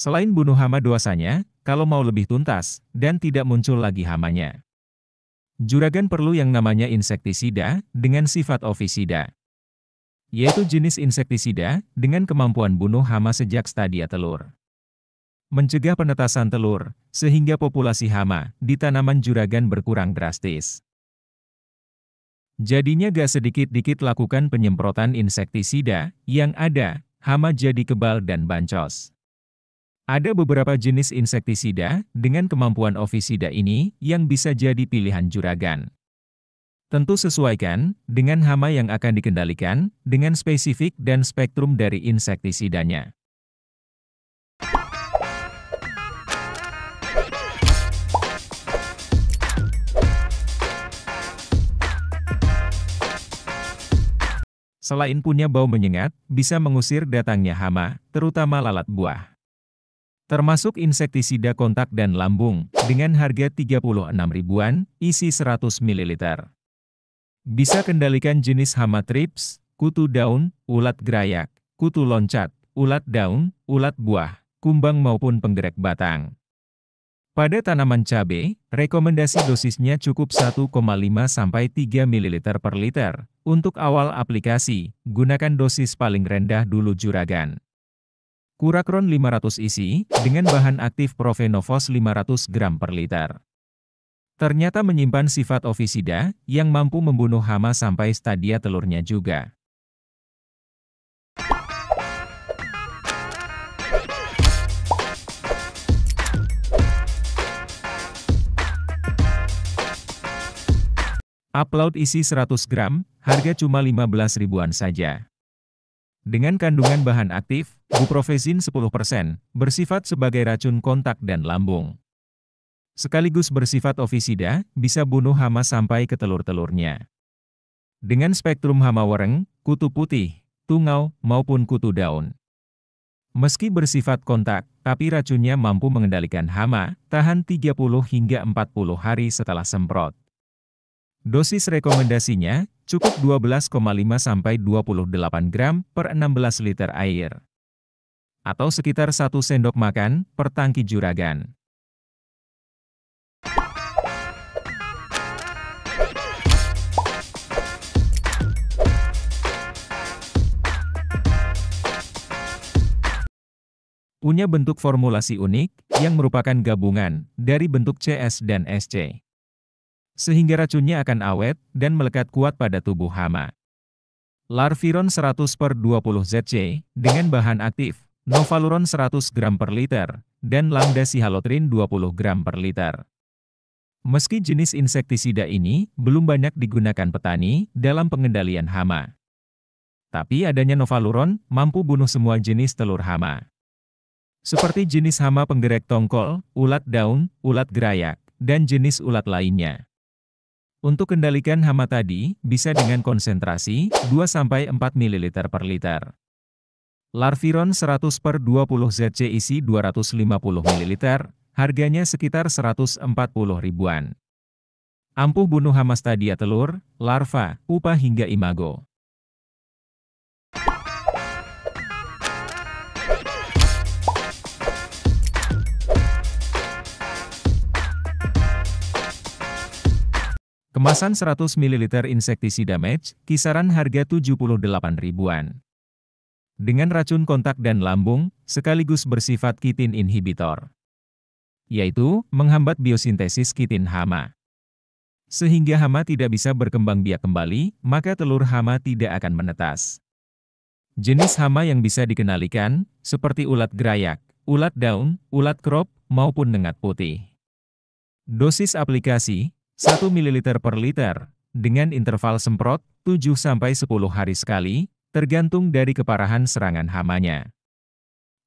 Selain bunuh hama dosanya, kalau mau lebih tuntas, dan tidak muncul lagi hamanya. Juragan perlu yang namanya insektisida, dengan sifat ofisida. Yaitu jenis insektisida, dengan kemampuan bunuh hama sejak stadia telur. Mencegah penetasan telur, sehingga populasi hama di tanaman juragan berkurang drastis. Jadinya gak sedikit-dikit lakukan penyemprotan insektisida, yang ada, hama jadi kebal dan bancos. Ada beberapa jenis insektisida dengan kemampuan ofisida ini yang bisa jadi pilihan juragan. Tentu sesuaikan dengan hama yang akan dikendalikan, dengan spesifik dan spektrum dari insektisidanya. Selain punya bau menyengat, bisa mengusir datangnya hama, terutama lalat buah. Termasuk insektisida kontak dan lambung, dengan harga 36 ribuan, isi 100 ml. Bisa kendalikan jenis hama trips, kutu daun, ulat gerayak, kutu loncat, ulat daun, ulat buah, kumbang maupun penggerak batang. Pada tanaman cabai, rekomendasi dosisnya cukup 1,5 sampai 3 ml per liter. Untuk awal aplikasi, gunakan dosis paling rendah dulu juragan. Kurakron 500 isi, dengan bahan aktif Profenofos 500 gram per liter. Ternyata menyimpan sifat ofisida, yang mampu membunuh hama sampai stadia telurnya juga. Upload isi 100 gram, harga cuma 15 ribuan saja. Dengan kandungan bahan aktif, buprofezin 10%, bersifat sebagai racun kontak dan lambung. Sekaligus bersifat ofisida, bisa bunuh hama sampai ke telur-telurnya. Dengan spektrum hama wereng, kutu putih, tungau, maupun kutu daun. Meski bersifat kontak, tapi racunnya mampu mengendalikan hama, tahan 30 hingga 40 hari setelah semprot. Dosis rekomendasinya, cukup 12,5 sampai 28 gram per 16 liter air. Atau sekitar 1 sendok makan per tangki juragan. Punya bentuk formulasi unik, yang merupakan gabungan dari bentuk CS dan SC. Sehingga racunnya akan awet dan melekat kuat pada tubuh hama. Larviron 100/20 Zc, dengan bahan aktif, Novaluron 100 gram per liter, dan Lambda Cihalotrin 20 gram per liter. Meski jenis insektisida ini belum banyak digunakan petani dalam pengendalian hama. Tapi adanya Novaluron mampu bunuh semua jenis telur hama. Seperti jenis hama penggerak tongkol, ulat daun, ulat gerayak, dan jenis ulat lainnya. Untuk kendalikan hama tadi, bisa dengan konsentrasi 2-4 ml per liter. Larviron 100/20 Zc isi 250 ml, harganya sekitar 140 ribuan. Ampuh bunuh hama stadia telur, larva, pupa hingga imago. Kemasan 100 ml insektisida match, kisaran harga 78 ribuan. Dengan racun kontak dan lambung, sekaligus bersifat kitin inhibitor. Yaitu, menghambat biosintesis kitin hama. Sehingga hama tidak bisa berkembang biak kembali, maka telur hama tidak akan menetas. Jenis hama yang bisa dikenalikan, seperti ulat gerayak, ulat daun, ulat krop, maupun nengat putih. Dosis aplikasi, 1 ml per liter, dengan interval semprot 7-10 hari sekali, tergantung dari keparahan serangan hamanya.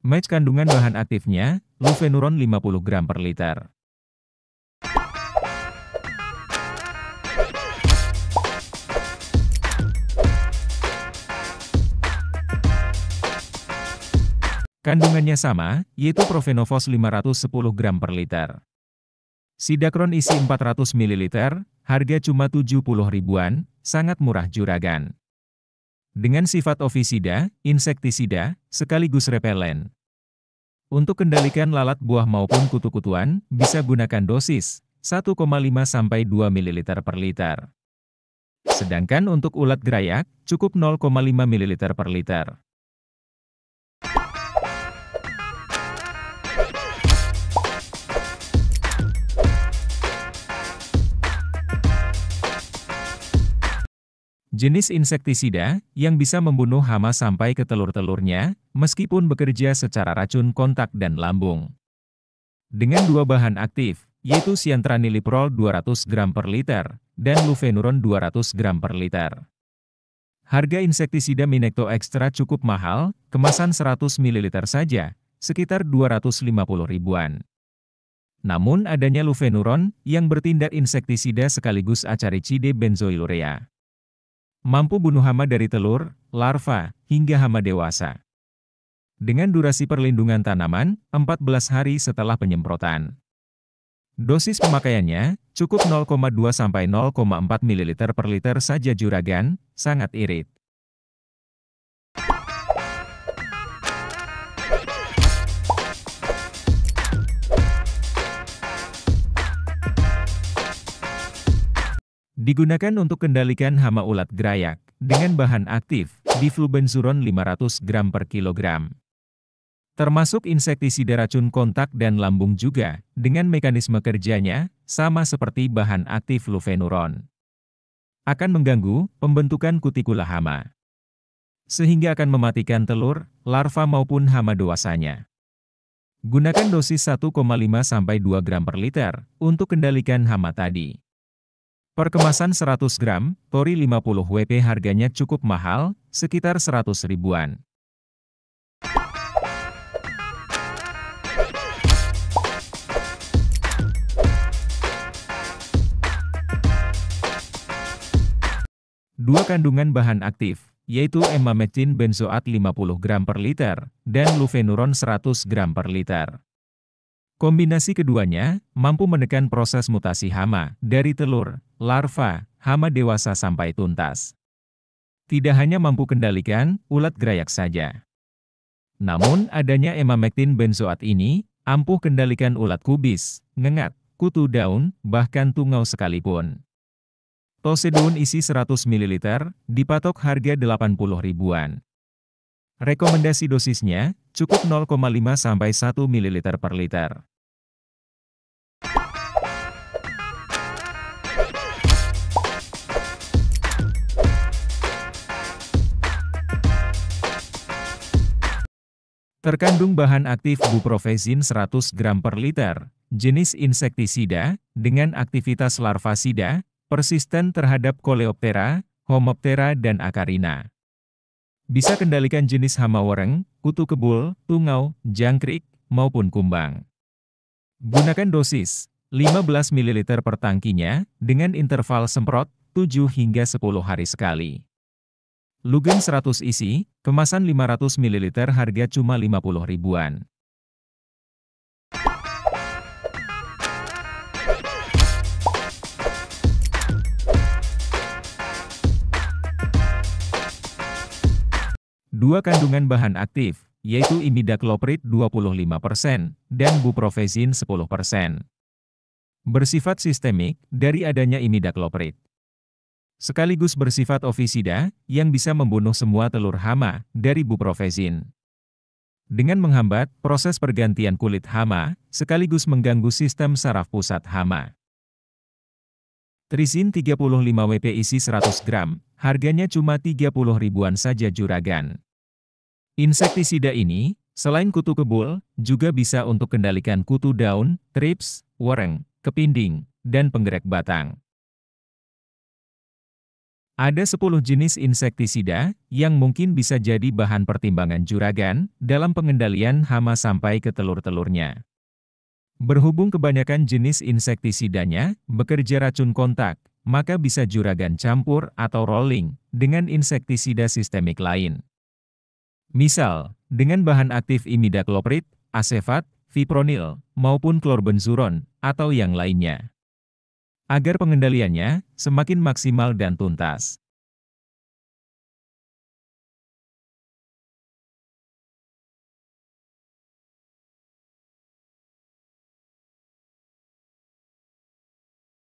Match kandungan bahan aktifnya, Lufenuron 50 gram per liter. Kandungannya sama, yaitu Profenofos 510 gram per liter. Sidakron isi 400 ml, harga cuma 70 ribuan, sangat murah juragan. Dengan sifat ofisida, insektisida, sekaligus repelen. Untuk kendalikan lalat buah maupun kutu-kutuan, bisa gunakan dosis 1,5–2 ml per liter. Sedangkan untuk ulat gerayak, cukup 0,5 ml per liter. Jenis insektisida yang bisa membunuh hama sampai ke telur-telurnya, meskipun bekerja secara racun kontak dan lambung. Dengan dua bahan aktif, yaitu siantraniliprol 200 gram per liter, dan lufenuron 200 gram per liter. Harga insektisida Minekto Extra cukup mahal, kemasan 100 ml saja, sekitar 250 ribuan. Namun adanya lufenuron, yang bertindak insektisida sekaligus acaricide benzoilurea, mampu bunuh hama dari telur, larva, hingga hama dewasa. Dengan durasi perlindungan tanaman, 14 hari setelah penyemprotan. Dosis pemakaiannya, cukup 0,2–0,4 ml per liter saja juragan, sangat irit. Digunakan untuk kendalikan hama ulat gerayak, dengan bahan aktif, diflubenzuron 500 gram per kilogram. Termasuk insektisida racun kontak dan lambung juga, dengan mekanisme kerjanya, sama seperti bahan aktif lufenuron. Akan mengganggu pembentukan kutikula hama, sehingga akan mematikan telur, larva maupun hama dewasanya. Gunakan dosis 1,5–2 gram per liter, untuk kendalikan hama tadi. Per kemasan 100 gram, Tori 50 Wp harganya cukup mahal, sekitar 100 ribuan. Dua kandungan bahan aktif, yaitu emamectin benzoat 50 gram per liter, dan lufenuron 100 gram per liter. Kombinasi keduanya, mampu menekan proses mutasi hama, dari telur, larva, hama dewasa sampai tuntas. Tidak hanya mampu kendalikan ulat gerayak saja. Namun adanya emamectin benzoat ini, ampuh kendalikan ulat kubis, ngengat, kutu daun, bahkan tungau sekalipun. Tose daun isi 100 ml, dipatok harga 80 ribuan. Rekomendasi dosisnya, cukup 0,5–1 ml per liter. Terkandung bahan aktif buprofezin 100 gram per liter, jenis insektisida, dengan aktivitas larvasida, persisten terhadap Coleoptera, Homoptera dan Acarina. Bisa kendalikan jenis hama wereng, kutu kebul, tungau, jangkrik, maupun kumbang. Gunakan dosis 15 ml per tangkinya, dengan interval semprot 7 hingga 10 hari sekali. Lugen 100 isi, kemasan 500 ml harga cuma 50 ribuan. Dua kandungan bahan aktif, yaitu imidacloprid 25% dan buprofezin 10%. Bersifat sistemik dari adanya imidacloprid. Sekaligus bersifat ofisida, yang bisa membunuh semua telur hama dari buprofezin. Dengan menghambat proses pergantian kulit hama, sekaligus mengganggu sistem saraf pusat hama. Trisin 35 Wp isi 100 gram, harganya cuma 30 ribuan saja juragan. Insektisida ini, selain kutu kebul, juga bisa untuk kendalikan kutu daun, trips, wereng, kepinding, dan penggerak batang. Ada 10 jenis insektisida yang mungkin bisa jadi bahan pertimbangan juragan dalam pengendalian hama sampai ke telur-telurnya. Berhubung kebanyakan jenis insektisidanya bekerja racun kontak, maka bisa juragan campur atau rolling dengan insektisida sistemik lain. Misal, dengan bahan aktif imidacloprid, asefat, fipronil, maupun klorbenzuron, atau yang lainnya. Agar pengendaliannya semakin maksimal dan tuntas.